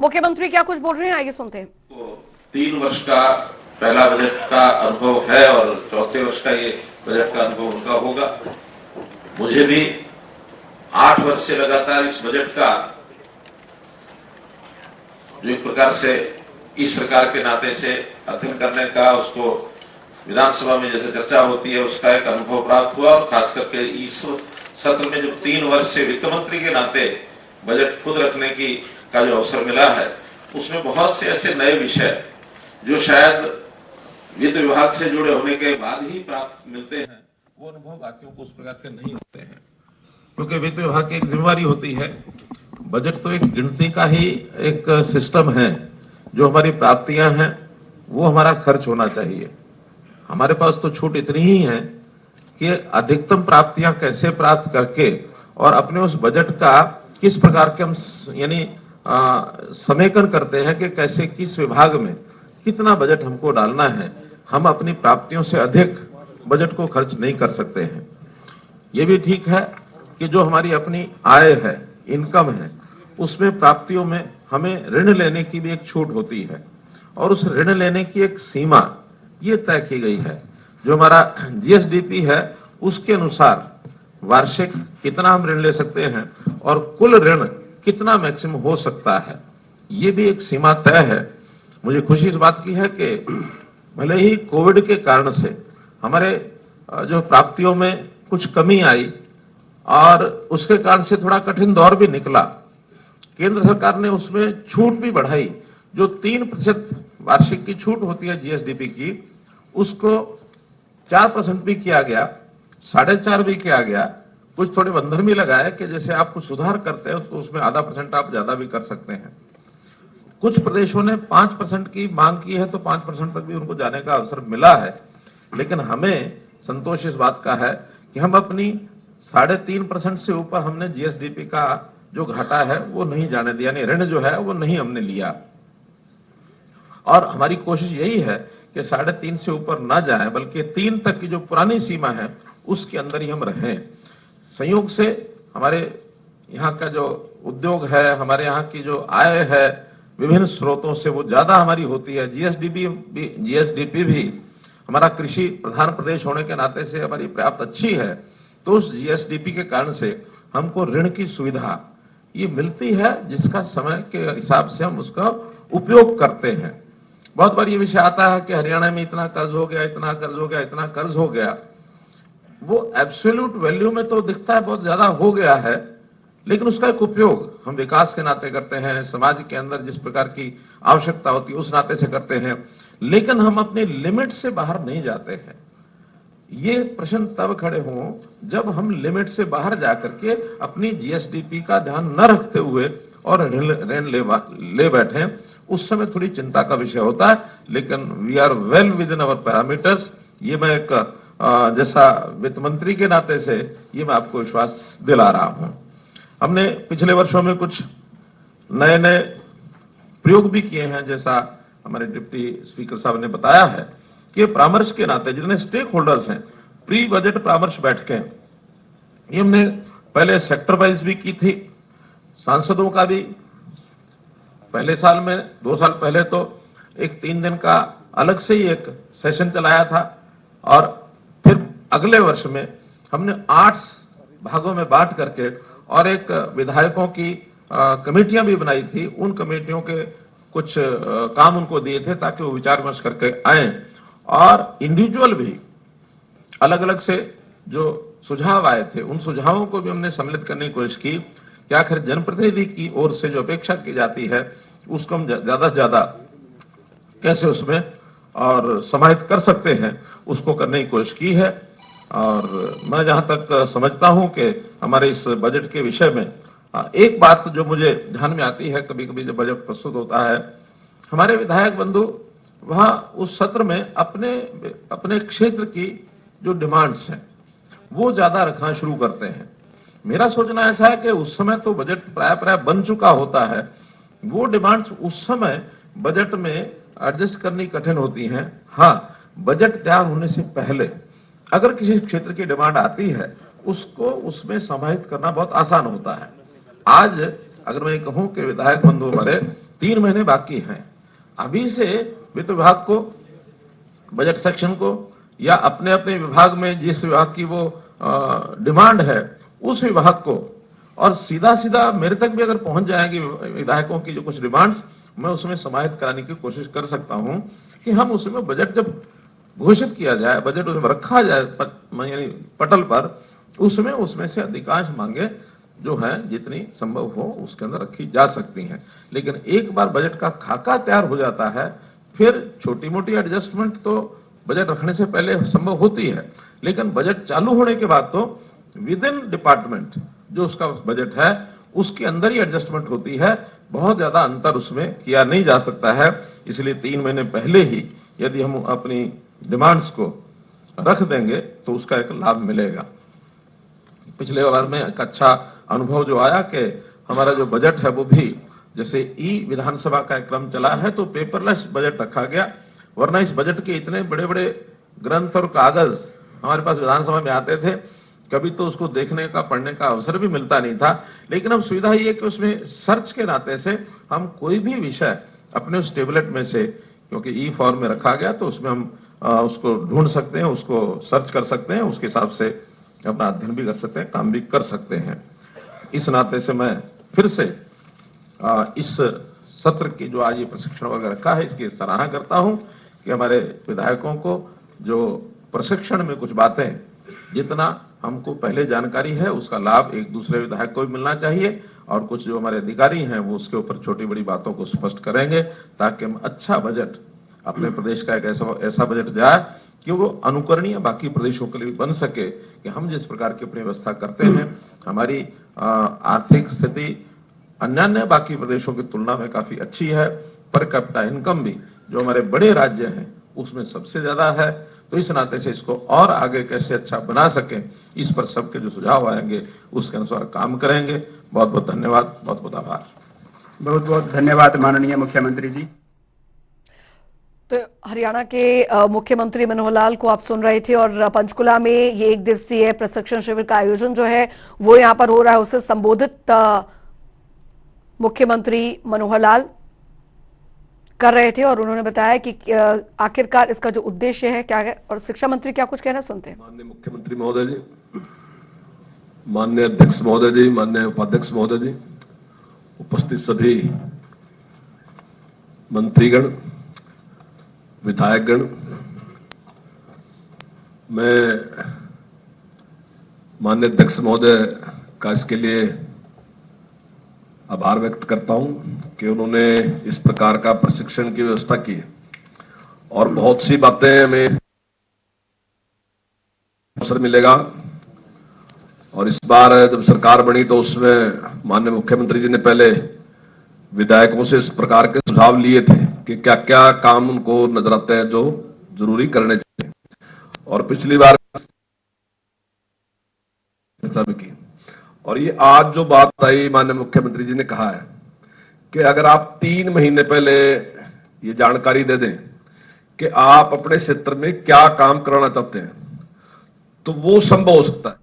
मुख्यमंत्री क्या कुछ बोल रहे हैं, आइए सुनते हैं। तो 3 वर्ष का पहला बजट का अनुभव है और चौथे वर्ष का ये बजट का अनुभव उनका होगा। मुझे भी 8 वर्ष से लगातार इस बजट का जो एक प्रकार से इस सरकार के नाते से अध्ययन करने का, उसको विधानसभा में जैसे चर्चा होती है उसका एक अनुभव प्राप्त हुआ और खास करके इस सत्र में जो 3 वर्ष से वित्त मंत्री के नाते बजट खुद रखने की का जो अवसर मिला है, उसमें बहुत से ऐसे नए विषय जो शायद वित्त विभाग से जुड़े होने के बाद ही प्राप्त मिलते हैं, वो अनुभव बाकियों को उस प्रकार के नहीं होते हैं, क्योंकि वित्त विभाग की एक जिम्मेवारी होती है। बजट तो एक गिनती का ही एक सिस्टम है। जो हमारी प्राप्तियां हैं वो हमारा खर्च होना चाहिए। हमारे पास तो छूट इतनी ही है कि अधिकतम प्राप्तियां कैसे प्राप्त करके और अपने उस बजट का किस प्रकार के हम यानी समेकन करते हैं कि कैसे किस विभाग में कितना बजट हमको डालना है। हम अपनी प्राप्तियों से अधिक बजट को खर्च नहीं कर सकते हैं। ये भी ठीक है कि जो हमारी अपनी आय है, इनकम है, उसमें प्राप्तियों में हमें ऋण लेने की भी एक छूट होती है और उस ऋण लेने की एक सीमा ये तय की गई है। जो हमारा जीएसडीपी है उसके अनुसार वार्षिक कितना हम ऋण ले सकते हैं और कुल ऋण कितना मैक्सिमम हो सकता है, ये भी एक सीमा तय है। मुझे खुशी इस बात की है कि भले ही कोविड के कारण से हमारे जो प्राप्तियों में कुछ कमी आई और उसके कारण से थोड़ा कठिन दौर भी निकला, केंद्र सरकार ने उसमें छूट भी बढ़ाई। जो 3% वार्षिक की छूट होती है जीएसडीपी की, उसको 4% भी किया गया, 4.5% भी किया गया। कुछ थोड़े बंधन भी लगाए कि जैसे आप कुछ सुधार करते हैं तो उसमें आधा % आप ज्यादा भी कर सकते हैं। कुछ प्रदेशों ने 5% की मांग की है तो 5% तक भी उनको जाने का अवसर मिला है, लेकिन हमें संतोष इस बात का है कि हम अपनी 3.5% से ऊपर हमने जीएसडीपी का जो घाटा है वो नहीं जाने दिया, यानी ऋण जो है वो नहीं हमने लिया। और हमारी कोशिश यही है कि 3.5% से ऊपर ना जाए, बल्कि 3 तक की जो पुरानी सीमा है उसके अंदर ही हम रहें। संयोग से हमारे यहाँ का जो उद्योग है, हमारे यहाँ की जो आय है विभिन्न स्रोतों से वो ज्यादा हमारी होती है। जीएसडीपी भी हमारा कृषि प्रधान प्रदेश होने के नाते से हमारी पर्याप्त अच्छी है, तो उस जीएसडीपी के कारण से हमको ऋण की सुविधा ये मिलती है, जिसका समय के हिसाब से हम उसका उपयोग करते हैं। बहुत बार ये विषय आता है कि हरियाणा में इतना कर्ज हो गया, इतना कर्ज हो गया, इतना कर्ज हो गया। वो एब्सोल्यूट वैल्यू में तो दिखता है बहुत ज्यादा हो गया है, लेकिन उसका एक उपयोग हम विकास के नाते करते हैं, समाज के अंदर जिस प्रकार की आवश्यकता होती है उस नाते से करते हैं, लेकिन हम अपने लिमिट से बाहर नहीं जाते हैं। ये प्रश्न तब खड़े हों जब हम लिमिट से बाहर जाकर के अपनी जीएसडीपी का ध्यान न रखते हुए और ऋण ले बैठे, उस समय थोड़ी चिंता का विषय होता है। लेकिन we are well within our parameters. ये मैं एक जैसा वित्त मंत्री के नाते से ये मैं आपको विश्वास दिला रहा हूं। हमने पिछले वर्षों में कुछ नए नए प्रयोग भी किए हैं, जैसा हमारे डिप्टी स्पीकर साहब ने बताया है कि परामर्श के नाते जितने स्टेक होल्डर्स हैं, प्री बजट परामर्श बैठकें ये हमने पहले सेक्टर वाइज भी की थी। सांसदों का भी पहले साल में 2 साल पहले तो एक 3 दिन का अलग से ही एक सेशन चलाया था और फिर अगले वर्ष में हमने 8 भागों में बांट करके और एक विधायकों की कमेटियां भी बनाई थी। उन कमेटियों के कुछ काम उनको दिए थे ताकि वो विचार विमर्श करके आए और इंडिविजुअल भी अलग अलग से जो सुझाव आए थे उन सुझावों को भी हमने सम्मिलित करने की कोशिश की कि आखिर जनप्रतिनिधि की ओर से जो अपेक्षा की जाती है उसको हम ज्यादा से ज्यादा कैसे उसमें और समाहित कर सकते हैं, उसको करने की कोशिश की है। और मैं जहां तक समझता हूं कि हमारे इस बजट के विषय में एक बात जो मुझे ध्यान में आती है कभी कभी जब बजट प्रस्तुत होता है, हमारे विधायक बंधु वहां उस सत्र में अपने अपने क्षेत्र की जो डिमांड्स हैं वो ज्यादा रखना शुरू करते हैं। मेरा सोचना ऐसा है कि उस समय तो बजट प्राय बन चुका होता है, वो डिमांड्स उस समय बजट में एडजस्ट करनी कठिन होती हैं। हाँ, बजट तैयार होने से पहले अगर किसी क्षेत्र की डिमांड आती है उसको उसमें समाहित करना बहुत आसान होता है। आज अगर मैं कहूं कि विधायक बंधु हमारे 3 महीने बाकी हैं। अभी से वित्त विभाग को, बजट सेक्शन को, या अपने अपने विभाग में जिस विभाग की वो डिमांड है उस विभाग को, और सीधा सीधा मेरे तक भी अगर पहुंच जाएगी विधायकों की जो कुछ डिमांड्स, मैं उसमें समाहित कराने की कोशिश कर सकता हूं कि हम उसमें बजट जब घोषित किया जाए, बजट उसमें रखा जाए यानी पटल पर, उसमें से अधिकांश मांगे जो है जितनी संभव हो उसके अंदर रखी जा सकती हैं। लेकिन एक बार बजट का खाका तैयार हो जाता है, फिर छोटी मोटी एडजस्टमेंट तो बजट रखने से पहले संभव होती है, लेकिन बजट चालू होने के बाद तो विद इन डिपार्टमेंट जो उसका बजट है उसके अंदर ही एडजस्टमेंट होती है। बहुत ज्यादा अंतर उसमें किया नहीं जा सकता है। इसलिए 3 महीने पहले ही यदि हम अपनी डिमांड्स को रख देंगे तो उसका एक लाभ मिलेगा। पिछले बार में एक अच्छा अनुभव जो आया कि हमारा जो बजट है वो भी जैसे ई विधानसभा का क्रम चला है तो पेपरलेस बजट रखा गया, वरना इस बजट के इतने बड़े बड़े ग्रंथ और कागज हमारे पास विधानसभा में आते थे, कभी तो उसको देखने का, पढ़ने का अवसर भी मिलता नहीं था। लेकिन अब सुविधा ये कि उसमें सर्च के नाते से हम कोई भी विषय अपने उस टेबलेट में से, क्योंकि ई फॉर्म में रखा गया तो उसमें हम उसको ढूंढ सकते हैं, उसको सर्च कर सकते हैं, उसके हिसाब से अपना अध्ययन भी कर सकते हैं, काम भी कर सकते हैं। इस नाते से मैं फिर से इस सत्र की जो आज ये प्रशिक्षण वगैरह रखा है इसकी सराहना करता हूं कि हमारे विधायकों को जो प्रशिक्षण में कुछ बातें जितना हमको पहले जानकारी है उसका लाभ एक दूसरे विधायक को भी मिलना चाहिए, और कुछ जो हमारे अधिकारी हैं वो उसके ऊपर छोटी बड़ी बातों को स्पष्ट करेंगे ताकि हम अच्छा बजट अपने प्रदेश का एक ऐसा बजट जाए कि वो अनुकरणीय बाकी प्रदेशों के लिए बन सके कि हम जिस प्रकार की अपनी व्यवस्था करते हैं हमारी आर्थिक स्थिति अन्य बाकी प्रदेशों की तुलना में काफी अच्छी है। पर कैपिटा इनकम भी जो हमारे बड़े राज्य हैं उसमें सबसे ज्यादा है। तो इस नाते से इसको और आगे कैसे अच्छा बना सकें इस पर सबके जो सुझाव आएंगे उसके अनुसार काम करेंगे। बहुत बहुत धन्यवाद, बहुत बहुत आभार। बहुत बहुत धन्यवाद माननीय मुख्यमंत्री जी। तो हरियाणा के मुख्यमंत्री मनोहर लाल को आप सुन रहे थे, और पंचकुला में ये 1 दिवसीय प्रशिक्षण शिविर का आयोजन जो है वो यहाँ पर हो रहा है। उससे संबोधित मुख्यमंत्री मनोहर लाल कर रहे थे और उन्होंने बताया कि आखिरकार इसका जो उद्देश्य है क्या है, और शिक्षा मंत्री क्या कुछ कहना सुनते हैं। माननीय मुख्यमंत्री महोदय जी, माननीय अध्यक्ष महोदय जी, माननीय उपाध्यक्ष महोदय जी, उपस्थित सभी मंत्रीगण, विधायकगण, मैं माननीय अध्यक्ष महोदय का इसके लिए आभार व्यक्त करता हूं कि उन्होंने इस प्रकार का प्रशिक्षण की व्यवस्था की है और बहुत सी बातें हमें अवसर मिलेगा। और इस बार जब सरकार बनी तो उसमें माननीय मुख्यमंत्री जी ने पहले विधायकों से इस प्रकार के सुझाव लिए थे कि क्या क्या काम उनको नजर आते हैं जो जरूरी करने चाहिए, और पिछली बार चर्चा भी की। और ये आज जो बात आई, माननीय मुख्यमंत्री जी ने कहा है कि अगर आप 3 महीने पहले ये जानकारी दे दें कि आप अपने क्षेत्र में क्या काम कराना चाहते हैं तो वो संभव हो सकता है।